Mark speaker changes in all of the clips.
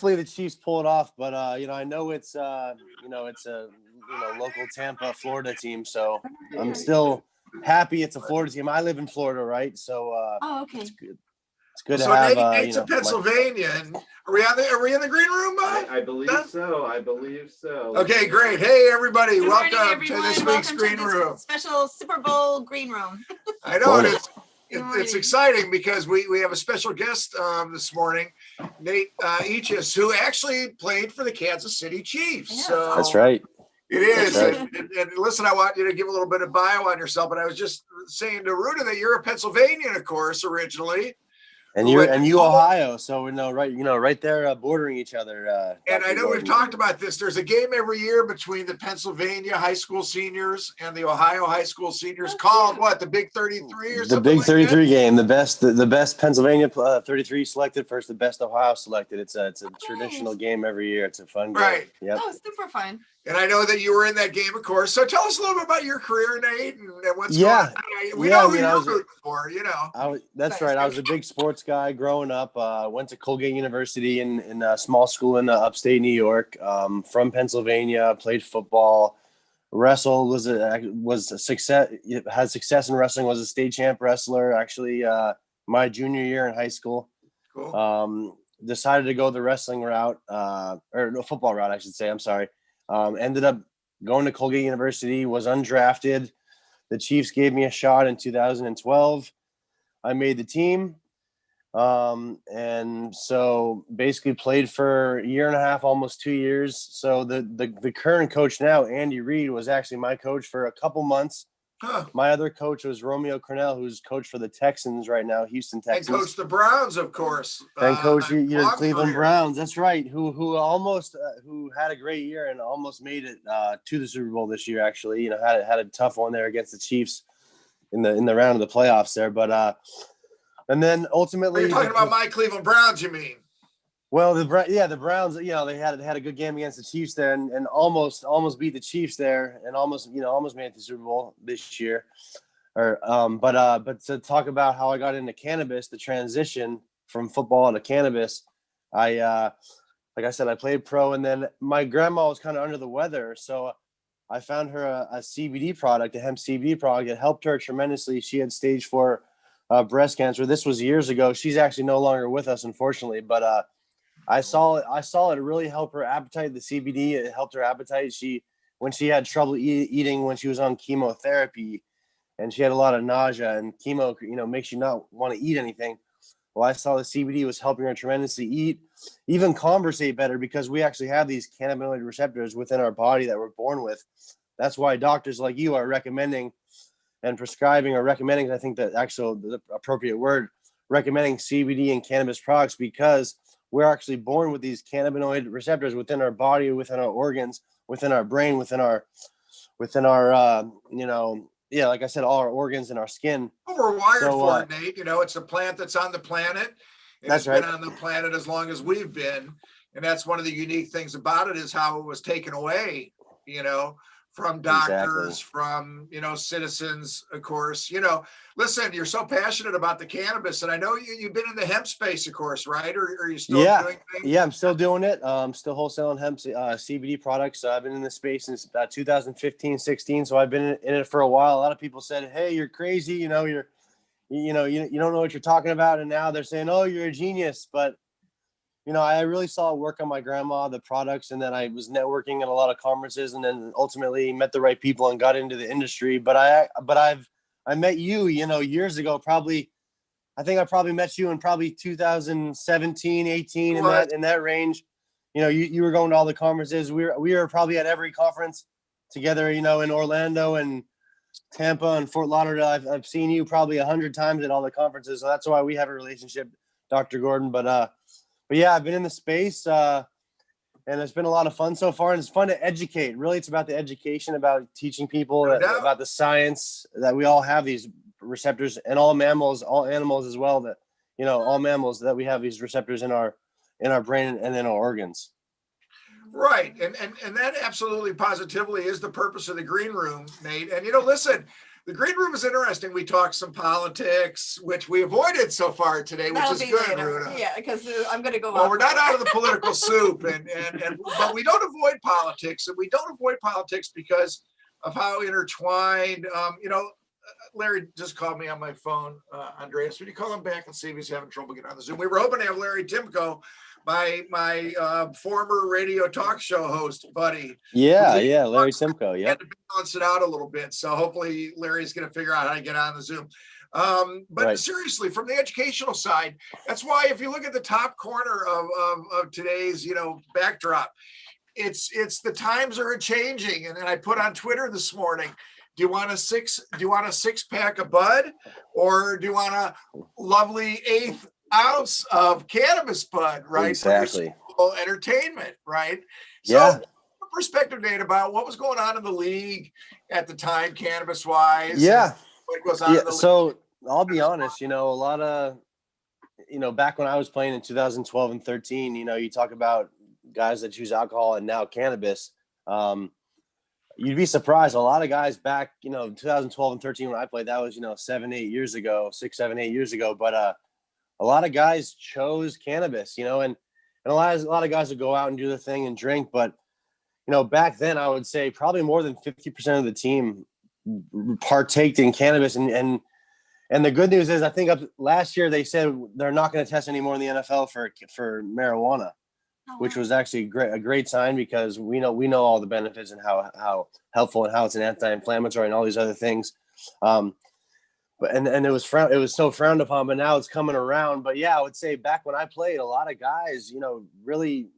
Speaker 1: the Chiefs pull it off, but I know it's it's a local Tampa, Florida team, so I'm still happy it's a Florida team. I live in Florida, right? So
Speaker 2: okay.
Speaker 1: It's good to
Speaker 3: so
Speaker 1: have.
Speaker 3: Nate's in Pennsylvania, and are we in the green room?
Speaker 4: I believe so.
Speaker 3: Okay, great. Hey, everybody,
Speaker 2: Good
Speaker 3: welcome
Speaker 2: morning,
Speaker 3: to this week's green room.
Speaker 2: Special Super Bowl green room.
Speaker 3: I know it's exciting because we have a special guest this morning, Nate Eachus, who actually played for the Kansas City Chiefs.
Speaker 2: Yeah,
Speaker 3: so
Speaker 1: that's right.
Speaker 3: It is.
Speaker 1: Right.
Speaker 3: And listen, I want you to give a little bit of bio on yourself, but I was just saying to Ruta that you're a Pennsylvanian, of course, originally.
Speaker 1: And you Ohio, so right there bordering each other.
Speaker 3: And I know
Speaker 1: Gordon.
Speaker 3: we've talked about this. There's a game every year between the Pennsylvania high school seniors and the Ohio high school seniors called what? The Big 33 or something?
Speaker 1: The Big 33 game. The best Pennsylvania 33 selected versus the best Ohio selected. It's a traditional game every year. It's a fun game.
Speaker 3: Right.
Speaker 1: Yep.
Speaker 2: Oh, super fun.
Speaker 3: And I know that you were in that game, of course. So tell us a little bit about your career, Nate, and what's going on. We know who you're rooting for,
Speaker 1: That's right. I was a big sports guy growing up. Went to Colgate University in a small school in upstate New York. From Pennsylvania, played football, wrestled, was a success. Had success in wrestling. Was a state champ wrestler. Actually, my junior year in high school.
Speaker 3: Cool.
Speaker 1: Decided to go the wrestling route, or no, football route, I should say. I'm sorry. Ended up going to Colgate University, was undrafted. The Chiefs gave me a shot in 2012. I made the team. And so basically played for a year and a half, almost 2 years. So the current coach now, Andy Reid, was actually my coach for a couple months.
Speaker 3: Huh.
Speaker 1: My other coach was Romeo Cornell, who's coach for the Texans right now, Houston Texans.
Speaker 3: And coach the Browns, of course.
Speaker 1: And coach your Cleveland Browns. That's right. Who almost who had a great year and almost made it to the Super Bowl this year. Actually, had a tough one there against the Chiefs in the round of the playoffs there. But and then ultimately,
Speaker 3: you're talking about my Cleveland Browns, you mean?
Speaker 1: Well, the Browns, they had a good game against the Chiefs there and almost beat the Chiefs there and almost made it to the Super Bowl this year. But to talk about how I got into cannabis, the transition from football to cannabis, like I said, I played pro, and then my grandma was kind of under the weather, so I found her a CBD product, a hemp CBD product. It helped her tremendously. She had stage 4 breast cancer. This was years ago. She's actually no longer with us, unfortunately, but I saw it really help her appetite. The CBD, it helped her appetite. When she had trouble eating when she was on chemotherapy, and she had a lot of nausea, and chemo, makes you not want to eat anything. Well, I saw the CBD was helping her tremendously eat, even conversate better, because we actually have these cannabinoid receptors within our body that we're born with. That's why doctors like you are recommending and prescribing or recommending, I think that actually the appropriate word, recommending CBD and cannabis products, because we're actually born with these cannabinoid receptors within our body, within our organs, within our brain, within our like I said, all our organs and our skin.
Speaker 3: Well, we're wired for it, Nate. It's a plant that's on the planet. And it's been on the planet as long as we've been. And that's one of the unique things about it, is how it was taken away, from doctors, from, citizens, of course. Listen, you're so passionate about the cannabis, and I know you've been in the hemp space, of course, right? Or are you still doing things?
Speaker 1: Yeah, I'm still doing it. Still wholesaling hemp CBD products. I've been in this space since 2015, 16. So I've been in it for a while. A lot of people said, "Hey, you're crazy. You don't know what you're talking about." And now they're saying, "Oh, you're a genius." But I really saw it work on my grandma, the products, and then I was networking at a lot of conferences, and then ultimately met the right people and got into the industry. But I met you, years ago, probably. I think I probably met you in probably 2017, 18, in that range. You were going to all the conferences. We were probably at every conference together, in Orlando and Tampa and Fort Lauderdale. I've seen you probably 100 times at all the conferences. So that's why we have a relationship, Dr. Gordon. But yeah, I've been in the space, and it's been a lot of fun so far. And it's fun to educate. Really, it's about the education, about teaching people about the science, that we all have these receptors, and all mammals, all animals as well, that, all mammals, that we have these receptors in our brain and in our organs.
Speaker 3: Right. And that absolutely positively is the purpose of the green room, Nate. And, listen, The green room is interesting. We talked some politics, which we avoided so far today, which
Speaker 2: That'll
Speaker 3: is
Speaker 2: be
Speaker 3: good,
Speaker 2: later.
Speaker 3: Ruta.
Speaker 2: Yeah, because I'm going to go.
Speaker 3: Well,
Speaker 2: off
Speaker 3: we're not
Speaker 2: now.
Speaker 3: out of the political soup, but we don't avoid politics, and we don't avoid politics because of how intertwined. Larry just called me on my phone. Andreas, would you call him back and see if he's having trouble getting on the Zoom? We were hoping to have Larry Timko, my former radio talk show host buddy.
Speaker 1: Yeah, Larry Timko.
Speaker 3: Had to balance it out a little bit, so hopefully Larry's going to figure out how to get on the Zoom. But right. Seriously, from the educational side, that's why if you look at the top corner of today's backdrop, it's the times are changing. And then I put on Twitter this morning, do you want a six pack of Bud, or do you want a lovely 1/8 ounce of cannabis Bud, right?
Speaker 1: Exactly.
Speaker 3: For your entertainment, right?
Speaker 1: Yeah.
Speaker 3: So perspective, Nate, about what was going on in the league at the time, cannabis wise.
Speaker 1: Yeah.
Speaker 3: What goes on in the league.
Speaker 1: So I'll be honest, a lot of, back when I was playing in 2012 and 13, you talk about guys that choose alcohol and now cannabis. You'd be surprised. A lot of guys back, 2012 and 13 when I played, that was, 6, 7, 8 years ago. But a lot of guys chose cannabis, and a lot of guys would go out and do their thing and drink. But, back then I would say probably more than 50% of the team partaked in cannabis. And the good news is I think last year they said they're not going to test anymore in the NFL for marijuana. Which was actually a great sign because we know all the benefits and how helpful and how it's an anti-inflammatory and all these other things. But it was so frowned upon, but now it's coming around. But yeah, I would say back when I played, a lot of guys, really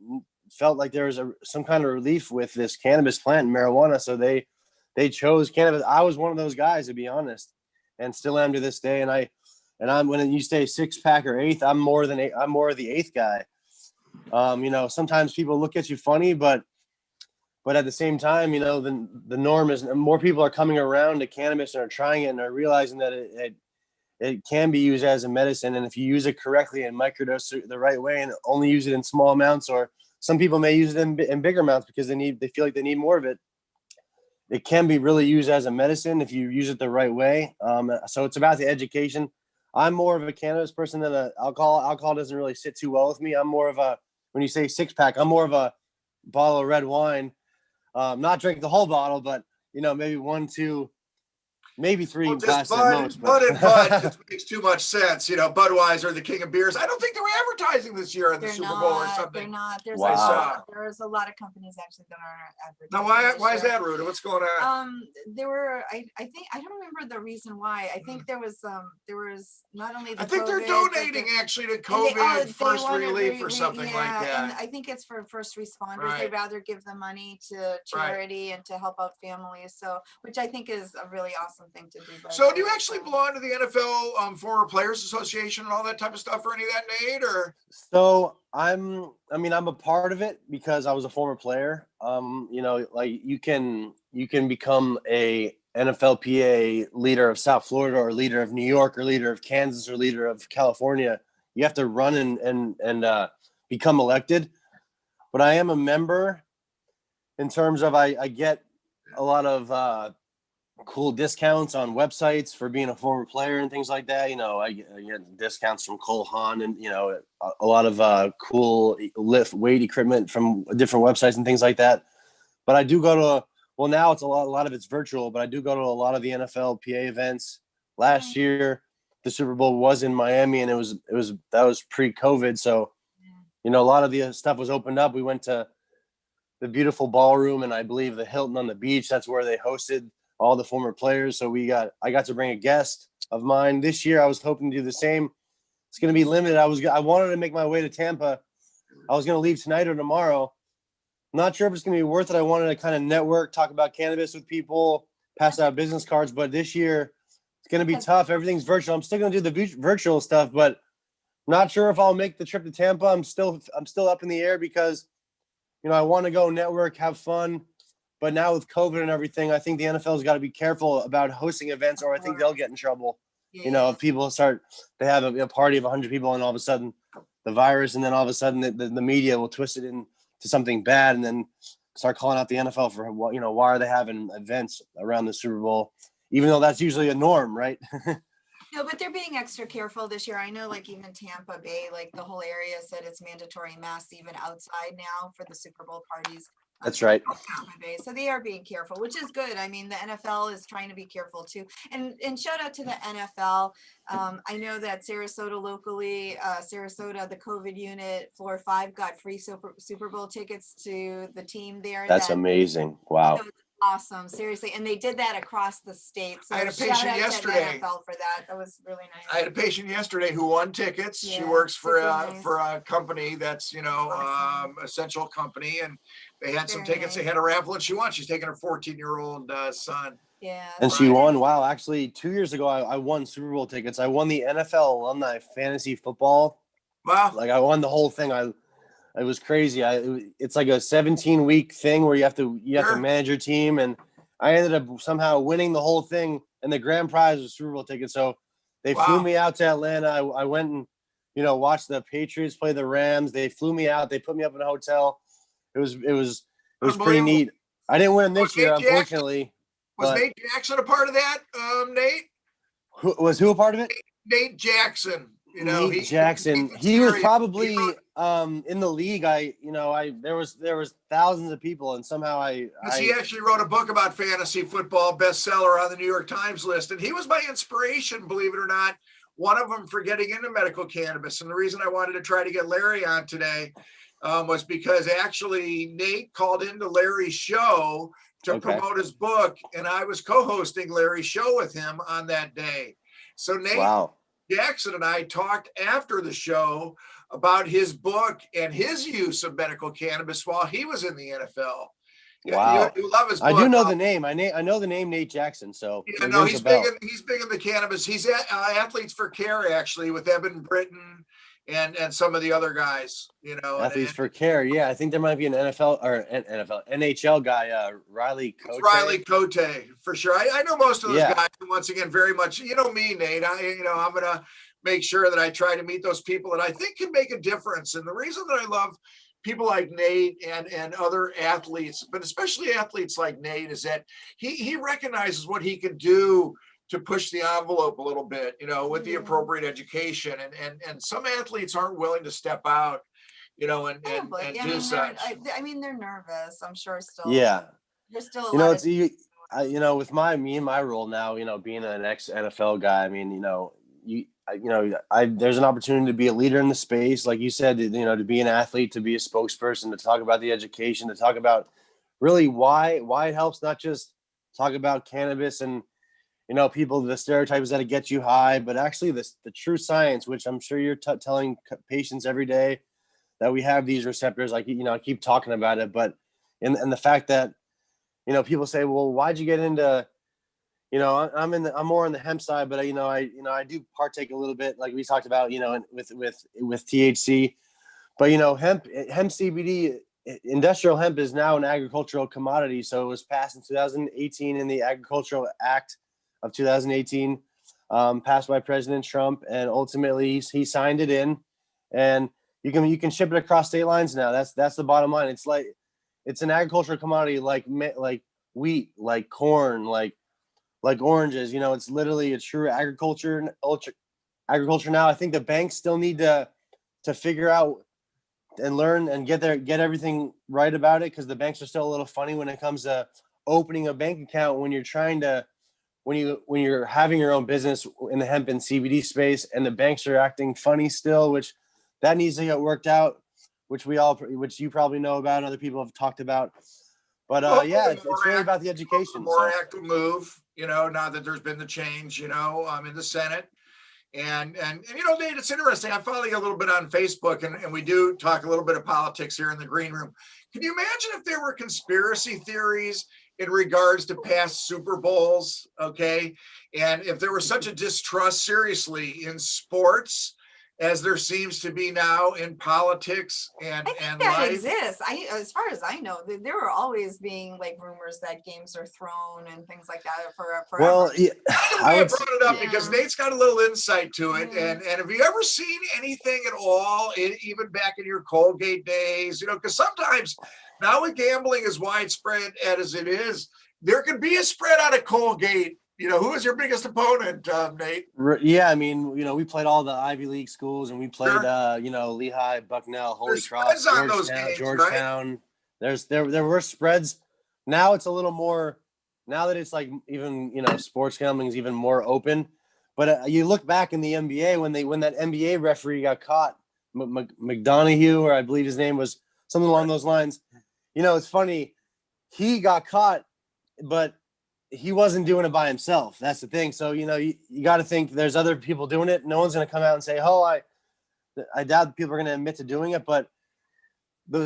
Speaker 1: felt like there was some kind of relief with this cannabis plant and marijuana. So they chose cannabis. I was one of those guys, to be honest, and still am to this day. And I'm when you say 6-pack or 1/8, I'm more of the 1/8 guy. Sometimes people look at you funny, but at the same time, the norm is more people are coming around to cannabis and are trying it and are realizing that it can be used as a medicine. And if you use it correctly and microdose the right way and only use it in small amounts, or some people may use it in bigger amounts because they feel like they need more of it. It can be really used as a medicine if you use it the right way. So it's about the education. I'm more of a cannabis person than an alcohol. Alcohol doesn't really sit too well with me. I'm more of when you say 6-pack, I'm more of a bottle of red wine. Not drink the whole bottle, but maybe 1, 2, maybe 3 glasses at most.
Speaker 3: Bud and Bud just makes too much sense. Budweiser, the king of beers. I don't think they were advertising this year in the Super Bowl or something.
Speaker 2: They're not. There's a lot of companies actually that aren't advertising.
Speaker 3: Now, why is that, Ruta? What's going on?
Speaker 2: There were. I think I don't remember the reason why. I think there was not only.
Speaker 3: I think they're donating actually to COVID first relief or something like that.
Speaker 2: And I think it's for first responders.
Speaker 3: Right.
Speaker 2: They'd rather give the money to charity and to help out families. So, which I think is a really awesome thing to do.
Speaker 3: So do you actually belong to the NFL Former Players Association and all that type of stuff or any of that, Nate? Or
Speaker 1: so I'm a part of it because I was a former player. Like you can become a NFLPA leader of South Florida or leader of New York or leader of Kansas or leader of California. You have to run and become elected. But I am a member in terms of I get a lot of cool discounts on websites for being a former player and things like that. I get discounts from Cole Haan and, a lot of cool lift weight equipment from different websites and things like that. But I do go to, now it's a lot of it's virtual, but I do go to a lot of the NFLPA events. Last year, the Super Bowl was in Miami and that was pre-COVID. So, a lot of the stuff was opened up. We went to the beautiful ballroom and I believe the Hilton on the beach. That's where they hosted all the former players. So I got to bring a guest of mine this year. I was hoping to do the same. It's going to be limited. I wanted to make my way to Tampa. I was going to leave tonight or tomorrow. I'm not sure if it's going to be worth it. I wanted to kind of network, talk about cannabis with people, pass out business cards. But this year it's going to be tough. Everything's virtual. I'm still going to do the virtual stuff, but I'm not sure if I'll make the trip to Tampa. I'm still up in the air because, I want to go network, have fun. But now with COVID and everything, I think the NFL's got to be careful about hosting events, or I think they'll get in trouble. If people start to have a party of 100 people and all of a sudden the virus, and then all of a sudden the media will twist it into something bad and then start calling out the NFL for, why are they having events around the Super Bowl? even though that's usually a norm, right?
Speaker 2: No, but they're being extra careful this year. I know, like even Tampa Bay, like the whole area said it's mandatory masks even outside now for the Super Bowl parties.
Speaker 1: That's right.
Speaker 2: Tampa Bay. So they are being careful, which is good. I mean, the NFL is trying to be careful too. And shout out to the NFL. I know that Sarasota locally, Sarasota, the COVID unit, floor 5 got free Super Bowl tickets to the team there.
Speaker 1: That's amazing. Wow.
Speaker 2: So awesome, seriously, and they did that across the state. So
Speaker 3: I had a
Speaker 2: shout
Speaker 3: patient
Speaker 2: out to the
Speaker 3: yesterday.
Speaker 2: NFL for that. That was really nice.
Speaker 3: I had a patient yesterday who won tickets. She
Speaker 2: Yeah,
Speaker 3: works for
Speaker 2: super
Speaker 3: a
Speaker 2: nice.
Speaker 3: for a company that's
Speaker 2: Awesome.
Speaker 3: essential company, and they had some
Speaker 2: Very
Speaker 3: tickets.
Speaker 2: nice.
Speaker 3: They had a raffle, and she won. She's taking her 14-year-old son.
Speaker 2: Yeah.
Speaker 1: And
Speaker 2: so
Speaker 1: she
Speaker 2: good.
Speaker 1: won. Wow. Actually, 2 years ago, I won Super Bowl tickets. I won the NFL alumni fantasy football.
Speaker 3: Wow.
Speaker 1: Like I won the whole thing. It was crazy. It's like a 17-week thing where you have to
Speaker 3: Sure.
Speaker 1: manage your team, and I ended up somehow winning the whole thing, and the grand prize was Super Bowl tickets. So they
Speaker 3: Wow.
Speaker 1: flew me out to Atlanta. I went and watched the Patriots play the Rams. They flew me out. They put me up in a hotel. It was pretty
Speaker 3: Unbelievable.
Speaker 1: neat. I didn't win this year,
Speaker 3: Nate Jackson?
Speaker 1: unfortunately.
Speaker 3: Was
Speaker 1: but
Speaker 3: Nate Jackson a part of that, Nate?
Speaker 1: who a part of it?
Speaker 3: Nate Jackson.
Speaker 1: Nate Jackson. He was probably
Speaker 3: he wrote-
Speaker 1: in the league. There was thousands of people, and somehow
Speaker 3: he actually wrote a book about fantasy football, bestseller on the New York Times list, and he was my inspiration, believe it or not. One of them for getting into medical cannabis, and the reason I wanted to try to get Larry on today was because actually Nate called into Larry's show to promote his book, and I was co-hosting Larry's show with him on that day. So Nate Jackson and I talked after the show about his book and his use of medical cannabis while he was in the NFL.
Speaker 1: Wow.
Speaker 3: You love his book.
Speaker 1: I do know the name. I know the name Nate Jackson. So
Speaker 3: he's big in the cannabis. He's at Athletes for Care, actually, with Eben Britton and some of the other guys,
Speaker 1: Athletes for Care. Yeah, I think there might be an NHL guy, Riley Cote.
Speaker 3: Riley Cote, for sure. I know most of those guys. And once again, very much, me, Nate. I'm gonna make sure that I try to meet those people that I think can make a difference. And the reason that I love people like Nate and other athletes, but especially athletes like Nate, is that he recognizes what he can do to push the envelope a little bit, with the appropriate education. And some athletes aren't willing to step out, and do such.
Speaker 2: I mean, they're nervous, I'm sure still.
Speaker 1: Yeah.
Speaker 2: There's still
Speaker 1: with my role now, being an ex-NFL guy, I mean, there's an opportunity to be a leader in the space, like you said, to be an athlete, to be a spokesperson, to talk about the education, to talk about really why it helps, not just talk about cannabis and people, the stereotypes that it gets you high, but actually the true science, which I'm sure you're telling patients every day that we have these receptors. Like, I keep talking about it, but and the fact that, people say, well, why'd you get into, I'm more on the hemp side, but I do partake a little bit, like we talked about, with THC, but hemp CBD, industrial hemp is now an agricultural commodity. So it was passed in 2018 in the Agricultural Act of 2018, passed by President Trump, and ultimately he signed it in, and you can ship it across state lines now. That's the bottom line. It's an agricultural commodity like wheat, like corn, like oranges. It's literally a true agriculture now. I think the banks still need to figure out and learn and get everything right about it, because the banks are still a little funny when it comes to opening a bank account when you're trying to when you're having your own business in the hemp and CBD space, and the banks are acting funny still, which that needs to get worked out, which you probably know about and other people have talked about. But it's really about the education.
Speaker 3: More active move, now that there's been the change, in the Senate. And Nate, it's interesting. I follow you a little bit on Facebook, and we do talk a little bit of politics here in the green room. Can you imagine if there were conspiracy theories in regards to past Super Bowls, okay? And if there was such a distrust, seriously, in sports as there seems to be now in politics and
Speaker 2: that
Speaker 3: life.
Speaker 2: exists. As far as I know, there were always being like rumors that games are thrown and things like that for
Speaker 1: well, yeah,
Speaker 3: I brought it up because Nate's got a little insight to it. And have you ever seen anything at all, even back in your Colgate days? Because sometimes now with gambling as widespread as it is, there can be a spread out of Colgate, who was your biggest opponent, Nate?
Speaker 1: Yeah, I mean, we played all the Ivy League schools, and we played,
Speaker 3: Sure.
Speaker 1: Lehigh, Bucknell, Holy
Speaker 3: There's
Speaker 1: Cross,
Speaker 3: spreads on those games,
Speaker 1: Georgetown. There were spreads. Now it's a little more. Now that it's like even sports gambling is even more open. But you look back in the NBA when that NBA referee got caught, McDonough, or I believe his name was something along those lines. It's funny. He got caught, but he wasn't doing it by himself. That's the thing. So, you got to think there's other people doing it. No one's going to come out and say, oh, I doubt people are going to admit to doing it. But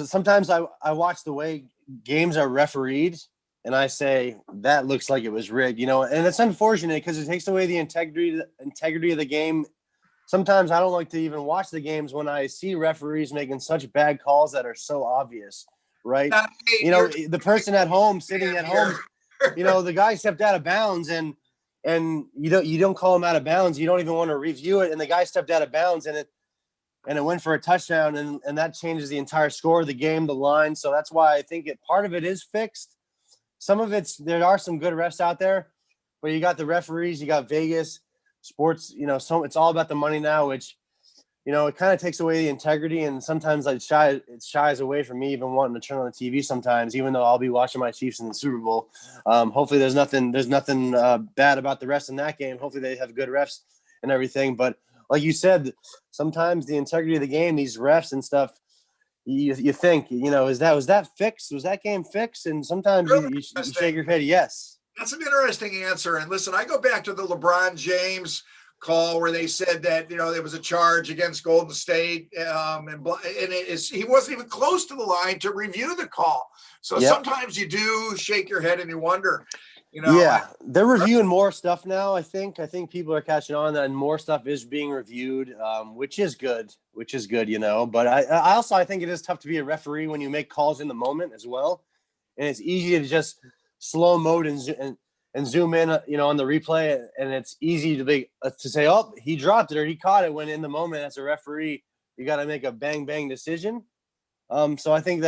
Speaker 1: sometimes I watch the way games are refereed and I say, that looks like it was rigged, and it's unfortunate because it takes away the integrity of the game. Sometimes I don't like to even watch the games when I see referees making such bad calls that are so obvious, right? The person at home sitting at home, the guy stepped out of bounds and you don't call him out of bounds. You don't even want to review it. And the guy stepped out of bounds and it went for a touchdown and that changes the entire score of the game, the line. So that's why I think part of it is fixed. Some of there are some good refs out there, but you got the referees, you got Vegas sports, so it's all about the money now, which, it kind of takes away the integrity. And sometimes it shies away from me even wanting to turn on the TV sometimes, even though I'll be watching my Chiefs in the Super Bowl. Hopefully there's nothing bad about the refs in that game. Hopefully they have good refs and everything. But like you said, sometimes the integrity of the game, these refs and stuff, you think, was that fixed? Was that game fixed? And sometimes you shake your head. Yes.
Speaker 3: That's an interesting answer. And listen, I go back to the LeBron James call where they said that, there was a charge against Golden State he wasn't even close to the line to review the call. So Sometimes you do shake your head and you wonder,
Speaker 1: they're reviewing more stuff now. I think people are catching on that and more stuff is being reviewed, which is good, but I think it is tough to be a referee when you make calls in the moment as well. And it's easy to just slow mode and zoom in, on the replay. And it's easy to say, oh, he dropped it or he caught it, when in the moment as a referee, you got to make a bang, bang decision. So I think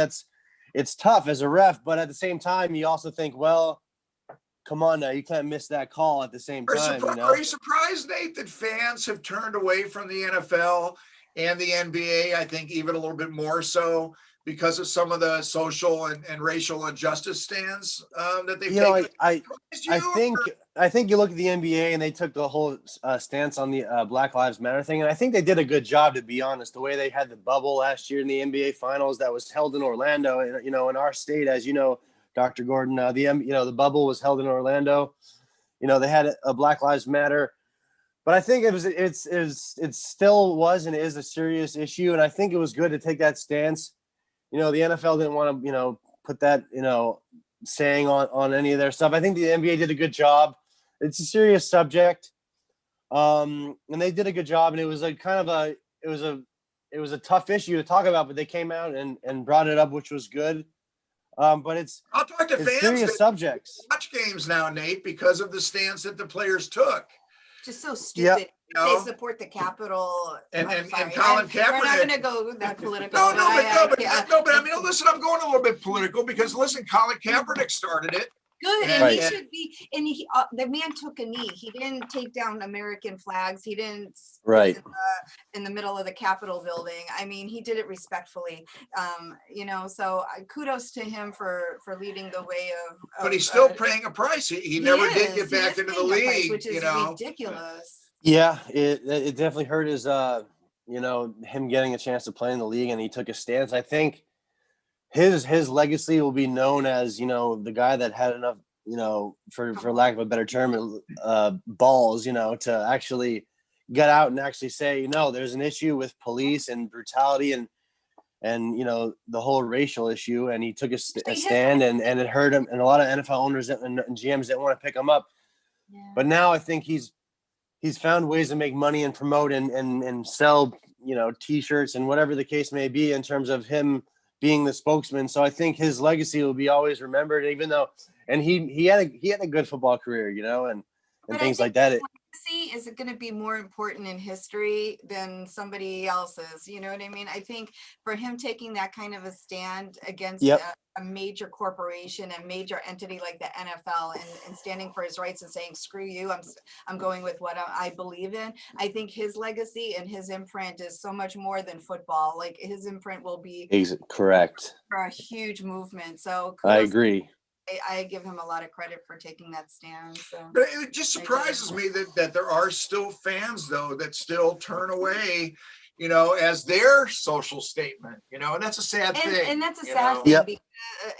Speaker 1: it's tough as a ref, but at the same time, you also think, well, come on now, you can't miss that call at the same time.
Speaker 3: Are you surprised, Nate, that fans have turned away from the NFL and the NBA? I think even a little bit more so because of some of the social and racial injustice stands that they've taken.
Speaker 1: I think you look at the NBA and they took the whole stance on the Black Lives Matter thing, and I think they did a good job, to be honest. The way they had the bubble last year in the NBA Finals that was held in Orlando, and in our state, as you know, Dr. Gordon, the bubble was held in Orlando. They had a Black Lives Matter, but I think it still was and is a serious issue, and I think it was good to take that stance. The NFL didn't want to, put that, saying on any of their stuff. I think the NBA did a good job. It's a serious subject, and they did a good job. And it was it was a tough issue to talk about, but they came out and brought it up, which was good. But
Speaker 3: I'll talk to fans
Speaker 1: serious subjects.
Speaker 3: Watch games now, Nate, because of the stance that the players took.
Speaker 2: Just so stupid.
Speaker 1: Yep.
Speaker 2: They support the Capitol.
Speaker 3: And Colin Kaepernick.
Speaker 2: We're not going to go that political.
Speaker 3: But I mean, listen, I'm going a little bit political because listen, Colin Kaepernick started it.
Speaker 2: Good, and he should be. And the man took a knee. He didn't take down American flags. He didn't. In the middle of the Capitol building. I mean, he did it respectfully. So kudos to him for leading the way of.
Speaker 3: But he's still paying a price. He never did get back into the league,
Speaker 2: which is ridiculous.
Speaker 1: Yeah, it definitely hurt his him getting a chance to play in the league, and he took a stance. I think his legacy will be known as, the guy that had enough, for lack of a better term, balls, to actually get out and actually say, there's an issue with police and brutality and the whole racial issue. And he took a stand and it hurt him. And a lot of NFL owners and GMs didn't want to pick him up. Yeah. But now I think he's found ways to make money and promote and sell, T-shirts and whatever the case may be in terms of him being the spokesman. So I think his legacy will be always remembered, even though, and he had a good football career, and things like that.
Speaker 2: legacy is going to be more important in history than somebody else's. You know what I mean? I think for him taking that kind of a stand against
Speaker 1: Yep.
Speaker 2: a major corporation, a major entity like the NFL, and standing for his rights and saying, screw you, I'm going with what I believe in. I think his legacy and his imprint is so much more than football. Like his imprint will be
Speaker 1: Correct.
Speaker 2: for a huge movement. So
Speaker 1: I
Speaker 2: kudos.
Speaker 1: agree.
Speaker 2: I give him a lot of credit for taking that stand. So,
Speaker 3: But it just surprises me that there are still fans though that still turn away, as their social statement, and that's a sad thing.
Speaker 2: And that's a sad thing.
Speaker 1: Yep.
Speaker 2: Because,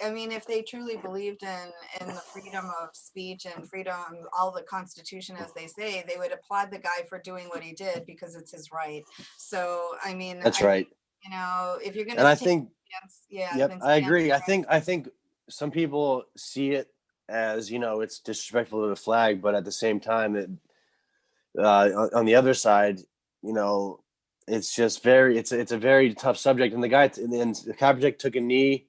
Speaker 2: I mean, if they truly believed in the freedom of speech and freedom, all the Constitution, as they say, they would applaud the guy for doing what he did because it's his right. So, I mean,
Speaker 1: That's right.
Speaker 2: If you're going
Speaker 1: And I
Speaker 2: to
Speaker 1: think, yep, I agree. I think some people see it as, it's disrespectful to the flag, but at the same time, on the other side, it's just it's a very tough subject. And the guy, and Kaepernick took a knee,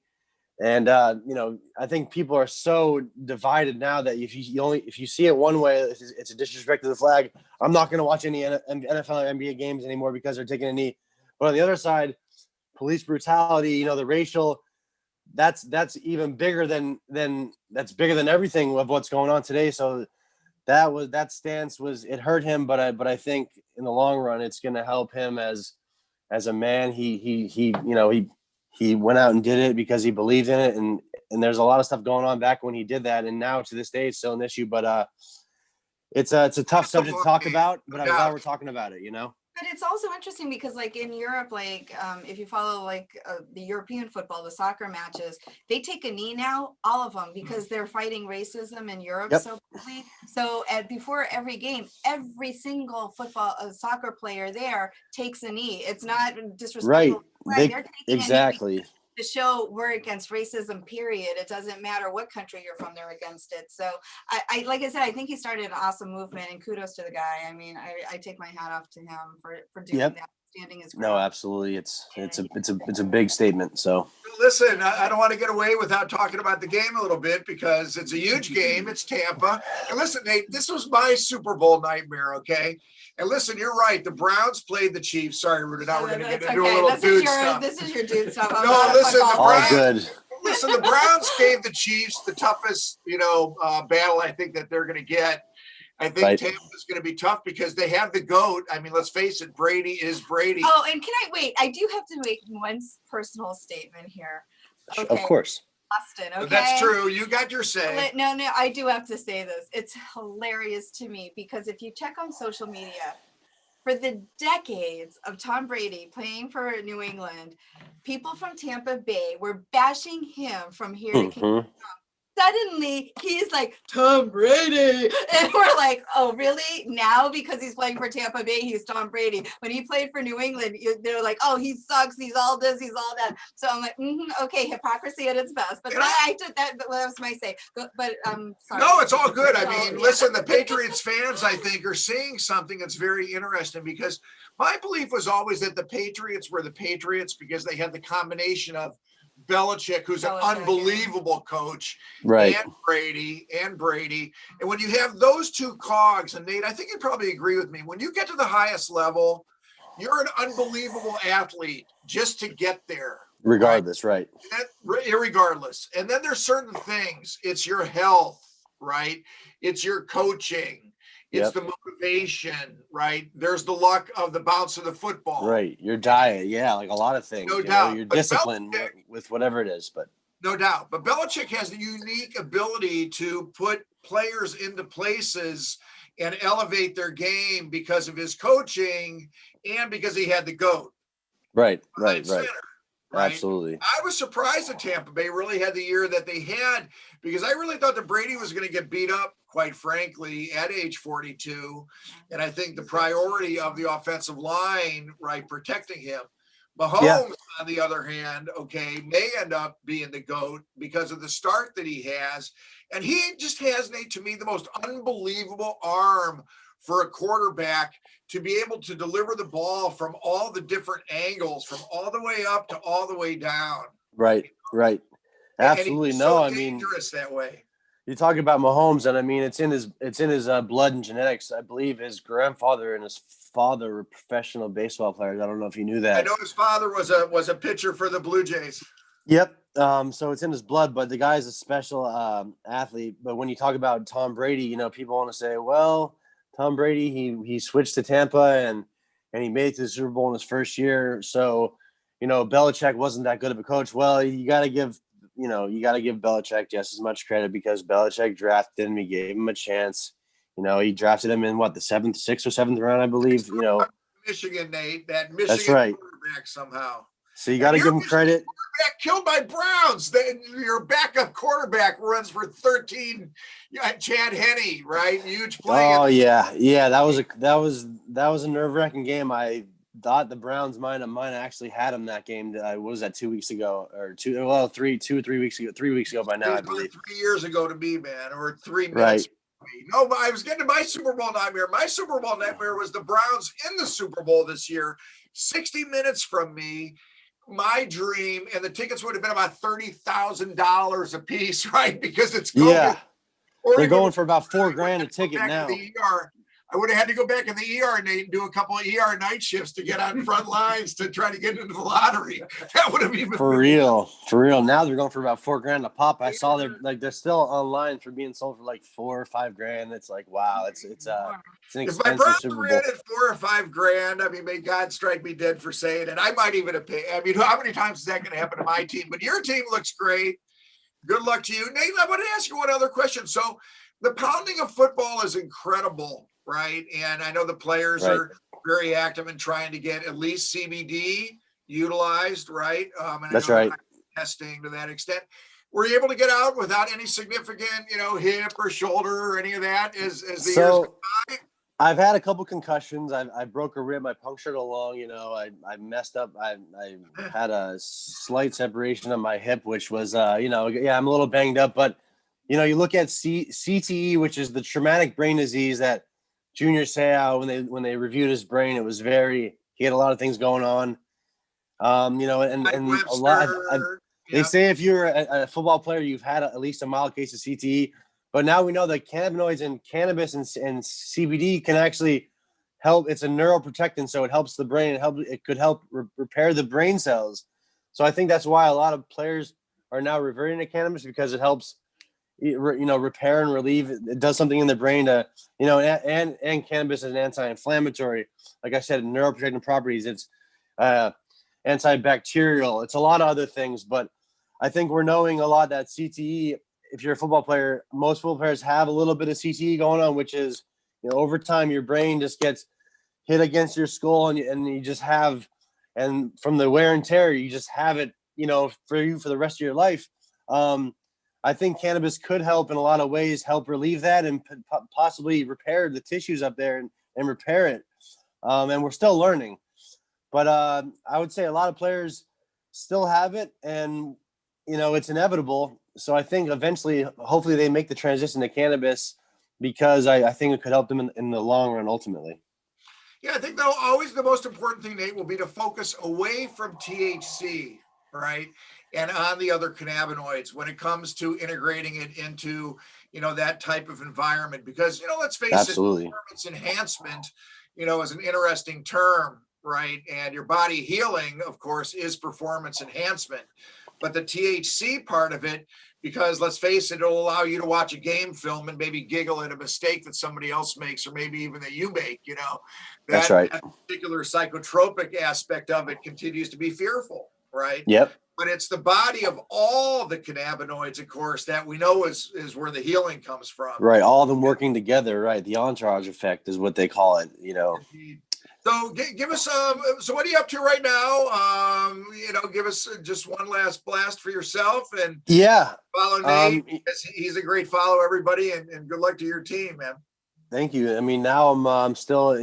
Speaker 1: and I think people are so divided now that if you see it one way, it's a disrespect to the flag. I'm not going to watch any NFL or NBA games anymore because they're taking a knee. But on the other side, police brutality, the racial, that's even bigger than everything of what's going on today. So that stance it hurt him, but I think in the long run it's going to help him as a man. He went out and did it because he believed in it, and there's a lot of stuff going on back when he did that, and now to this day it's still an issue. But it's a tough subject to talk about. But I'm glad we're talking about it.
Speaker 2: But it's also interesting because like in Europe, like if you follow like the European football, the soccer matches, they take a knee now, all of them, because they're fighting racism in Europe.
Speaker 1: Yep.
Speaker 2: So badly. So before every game, every single soccer player there takes a knee. It's not disrespectful.
Speaker 1: Right. Exactly.
Speaker 2: To show we're against racism, period. It doesn't matter what country you're from, they're against it. So I like I said, I think he started an awesome movement, and kudos to the guy. I mean, I take my hat off to him for doing that, standing his ground.
Speaker 1: No, absolutely. It's a big statement. So
Speaker 3: listen, I don't want to get away without talking about the game a little bit because it's a huge game. It's Tampa. And listen, Nate, this was my Super Bowl nightmare, okay? And listen, you're right. The Browns played the Chiefs. Sorry, Ruta. Now we're going to get into a little dude stuff.
Speaker 2: This is your dude stuff.
Speaker 3: No, listen, the
Speaker 1: Browns.
Speaker 3: Listen, the Browns gave the Chiefs the toughest, battle I think that they're going to get. I think Tampa is going to be tough because they have the GOAT. I mean, let's face it, Brady is Brady.
Speaker 2: Oh, and can I wait? I do have to make one personal statement here. Okay.
Speaker 1: Of course.
Speaker 2: Austin, okay?
Speaker 3: That's true. You got your say.
Speaker 2: No, I do have to say this. It's hilarious to me because if you check on social media, for the decades of Tom Brady playing for New England, people from Tampa Bay were bashing him from here to Kingdom Come. Suddenly he's like Tom Brady, and we're like, oh really? Now because he's playing for Tampa Bay, he's Tom Brady. When he played for New England, they're like, oh, he sucks, he's all this, he's all that. So I'm like, okay, hypocrisy at its best. But I took that. But that was my say. But sorry.
Speaker 3: No, it's all good. I mean, listen, the Patriots fans, I think, are seeing something that's very interesting because my belief was always that the Patriots were the Patriots because they had the combination of Belichick, who's an unbelievable coach,
Speaker 1: right?
Speaker 3: And Brady. And when you have those two cogs, and Nate, I think you'd probably agree with me, when you get to the highest level, you're an unbelievable athlete just to get there.
Speaker 1: Regardless, right?
Speaker 3: Irregardless. And then there's certain things. It's your health, right? It's your coaching. It's the motivation, right? There's the luck of the bounce of the football.
Speaker 1: Right. Your diet. Yeah. Like a lot of things.
Speaker 3: No doubt.
Speaker 1: Your discipline with whatever it is, but.
Speaker 3: No doubt. But Belichick has the unique ability to put players into places and elevate their game because of his coaching and because he had the GOAT.
Speaker 1: Right.
Speaker 3: Absolutely. I was surprised that Tampa Bay really had the year that they had because I really thought that Brady was going to get beat up, quite frankly, at age 42. And I think the priority of the offensive line, right, protecting him. Mahomes, on the other hand, may end up being the GOAT because of the start that he has. And he just has, Nate, to me, the most unbelievable arm for a quarterback to be able to deliver the ball from all the different angles, from all the way up to all the way down.
Speaker 1: Right. Absolutely.
Speaker 3: And he's so dangerous that way.
Speaker 1: You talk about Mahomes, and I mean it's in his blood and genetics. I believe his grandfather and his father were professional baseball players. I don't know if you knew
Speaker 3: I
Speaker 1: that.
Speaker 3: know his father was a pitcher for the Blue Jays.
Speaker 1: Yep. So it's in his blood, but the guy's a special athlete. But when you talk about Tom Brady, you know, people want to say, well, Tom Brady, he switched to Tampa and he made it to the Super Bowl in his first year. So, you know, Belichick wasn't that good of a coach. Well, you got to give Belichick just as much credit because Belichick drafted him. He gave him a chance. You know, he drafted him in what, the sixth or seventh round, I believe. You know,
Speaker 3: Michigan, Nate, that Michigan
Speaker 1: that's right.
Speaker 3: quarterback somehow.
Speaker 1: So you got to give him credit.
Speaker 3: Killed by Browns. Then your backup quarterback runs for 13. Chad Henne, right? Huge play.
Speaker 1: Oh yeah. That was a nerve-wracking game. I thought the Browns might actually had him that game. What was that, 2 weeks ago or 3 weeks ago? 3 weeks ago by now, I believe.
Speaker 3: 3 years ago to me, man, or 3 minutes.
Speaker 1: Right.
Speaker 3: No, but I was getting to my Super Bowl nightmare. My Super Bowl nightmare was the Browns in the Super Bowl this year, 60 minutes from me. My dream, and the tickets would have been about $30,000 a piece, right? Because it's COVID.
Speaker 1: Yeah. They're going for about $4,000 a ticket now.
Speaker 3: I would have had to go back in the ER, Nate, and do a couple of ER night shifts to get on front lines to try to get into the lottery. That would have even
Speaker 1: for real. Now they're going for about $4,000 a pop. I saw they're still online for being sold for like $4,000 or $5,000. It's like, wow, it's an expensive
Speaker 3: if my
Speaker 1: Super Bowl.
Speaker 3: Ran at $4,000 or $5,000, I mean, may God strike me dead for saying it. I might even have paid. I mean, how many times is that going to happen to my team? But your team looks great. Good luck to you, Nate. I want to ask you one other question. So the pounding of football is incredible, right? And I know the players are very active in trying to get at least CBD utilized, right? And
Speaker 1: that's right.
Speaker 3: Testing to that extent. Were you able to get out without any significant, hip or shoulder or any of that as the years go by?
Speaker 1: I've had a couple concussions. I broke a rib. I punctured a lung. I messed up. I had a slight separation on my hip, which was, I'm a little banged up. But, you look at CTE, which is the traumatic brain disease that Junior Seau, when they reviewed his brain, it was he had a lot of things going on. And a lot. They say if you're a football player, you've had at least a mild case of CTE. But now we know that cannabinoids and cannabis and CBD can actually help. It's a neuroprotectant, so it helps the brain. It could help repair the brain cells. So I think that's why a lot of players are now reverting to cannabis because it helps, repair and relieve. It does something in the brain to, and cannabis is an anti-inflammatory. Like I said, neuroprotective properties. It's antibacterial. It's a lot of other things, but I think we're knowing a lot that CTE. If you're a football player, most football players have a little bit of CTE going on, which is, over time, your brain just gets hit against your skull and you just have, and from the wear and tear, you just have it, for the rest of your life. I think cannabis could help in a lot of ways, help relieve that and possibly repair the tissues up there and repair it. And we're still learning. But I would say a lot of players still have it and, it's inevitable. So I think eventually, hopefully they make the transition to cannabis because I think it could help them in the long run, ultimately.
Speaker 3: Yeah, I think though always the most important thing, Nate, will be to focus away from THC, right? And on the other cannabinoids when it comes to integrating it into, that type of environment. Because, let's face it, performance enhancement, is an interesting term, right? And your body healing, of course, is performance enhancement. But the THC part of it, because let's face it, it'll allow you to watch a game film and maybe giggle at a mistake that somebody else makes, or maybe even that you make,
Speaker 1: That's right.
Speaker 3: That particular psychotropic aspect of it continues to be fearful, right?
Speaker 1: Yep.
Speaker 3: But it's the body of all the cannabinoids, of course, that we know is where the healing comes from.
Speaker 1: Right. All of them working together, right? The entourage effect is what they call it,
Speaker 3: Indeed. So give us so what are you up to right now? Give us just one last blast for yourself and follow Nate. He's a great follow, everybody, and good luck to your team, man.
Speaker 1: Thank you. I mean, now I'm still,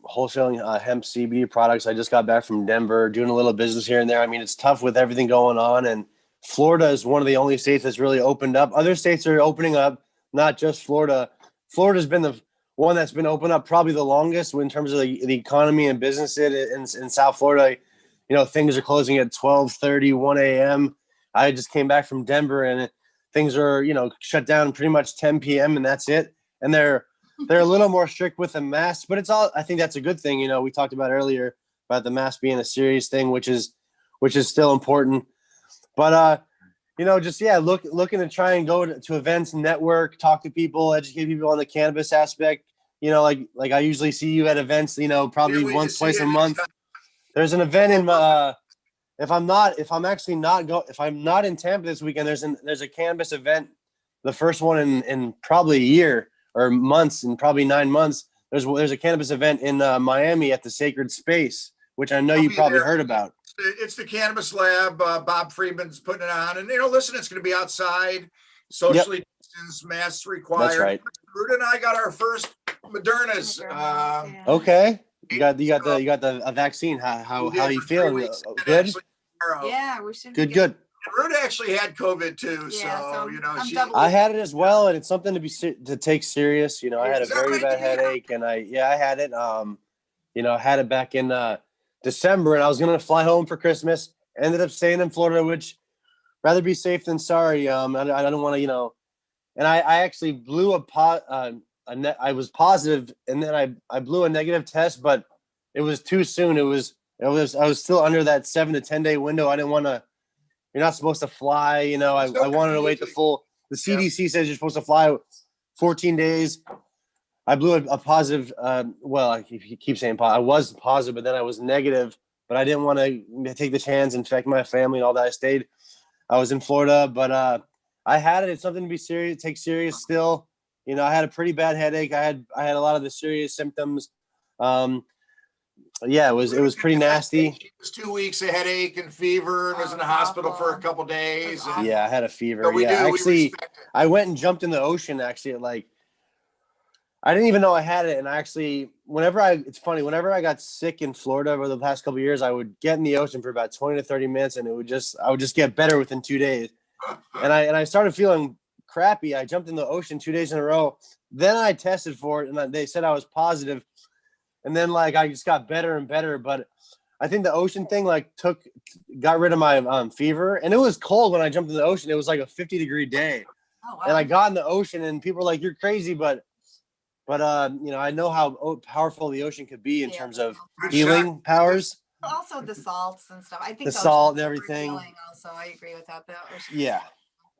Speaker 1: wholesaling hemp CBD products. I just got back from Denver, doing a little business here and there. I mean, it's tough with everything going on, and Florida is one of the only states that's really opened up. Other states are opening up, not just Florida. Florida's been the one that's been open up probably the longest in terms of the economy and business in South Florida. Things are closing at 12:30, 1 a.m. I just came back from Denver and things are, shut down pretty much 10 p.m. and that's it. And they're a little more strict with the mask, but I think that's a good thing. We talked about earlier about the mask being a serious thing, which is still important. But looking to try and go to events, network, talk to people, educate people on the cannabis aspect. Like I usually see you at events, probably once, twice a month. There's an event in if I'm not in Tampa this weekend, there's a cannabis event, the first one in probably a year or months, in probably 9 months. There's a cannabis event in Miami at the Sacred Space, which I know you probably heard about.
Speaker 3: It's the Cannabis Lab. Bob Friedman's putting it on, and listen, it's going to be outside, socially distanced, masks required.
Speaker 1: That's right.
Speaker 3: Ruta and I got our first Modernas.
Speaker 1: Okay, you got the vaccine. How you feeling? Good.
Speaker 2: Yeah, we should.
Speaker 1: Good.
Speaker 3: And Ruta actually had COVID too, so
Speaker 1: I had it as well, and it's something to take serious. I had a very bad headache, and I had it. I had it back in December, and I was gonna fly home for Christmas. Ended up staying in Florida, which rather be safe than sorry. I don't want to, and I actually blew I was positive, and then I blew a negative test, but it was too soon. I was still under that 7 to 10 day window. I didn't want to. You're not supposed to fly. I wanted to wait the CDC says you're supposed to fly 14 days. I blew a positive. I keep saying I was positive, but then I was negative. But I didn't want to take the chance and infect my family and all that. I was in Florida, but I had it. It's something to be serious, take serious still. I had a pretty bad headache. I had a lot of the serious symptoms. It was pretty nasty.
Speaker 3: It was 2 weeks of headache and fever, and was in the hospital for a couple days.
Speaker 1: Yeah, I had a fever. I went and jumped in the ocean actually I didn't even know I had it. And whenever I got sick in Florida over the past couple of years, I would get in the ocean for about 20 to 30 minutes, and I would just get better within 2 days. And I started feeling crappy. I jumped in the ocean 2 days in a row. Then I tested for it, and they said I was positive. And then I just got better and better. But I think the ocean thing got rid of my fever. And it was cold when I jumped in the ocean. It was like a 50-degree day.
Speaker 2: Oh, wow.
Speaker 1: And I got in the ocean, and people were like, "You're crazy," but I know how powerful the ocean could be in terms of healing powers.
Speaker 2: Also the salts and stuff. I think
Speaker 1: the salt and everything.
Speaker 2: Also, I agree with that.
Speaker 1: Yeah,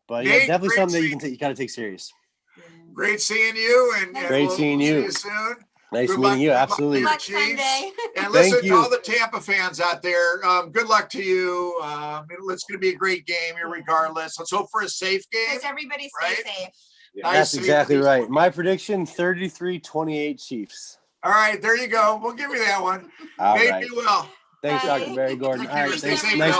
Speaker 1: but definitely something that you got to take serious.
Speaker 3: Great seeing you, and
Speaker 1: great seeing you.
Speaker 3: See you soon.
Speaker 1: Nice meeting you. Absolutely.
Speaker 2: Good luck Sunday.
Speaker 3: And listen to all the Tampa fans out there. Good luck to you. It's going to be a great game here, regardless. Let's hope for a safe game.
Speaker 2: Yes, everybody stay safe.
Speaker 3: Nice.
Speaker 1: That's exactly right. My prediction: 33-28 Chiefs.
Speaker 3: All right, there you go. We'll give you that one.
Speaker 1: All
Speaker 3: Maybe
Speaker 1: right.
Speaker 3: you will.
Speaker 1: Thanks, Dr. Barry Gordon. All right, thanks. Nice meeting you.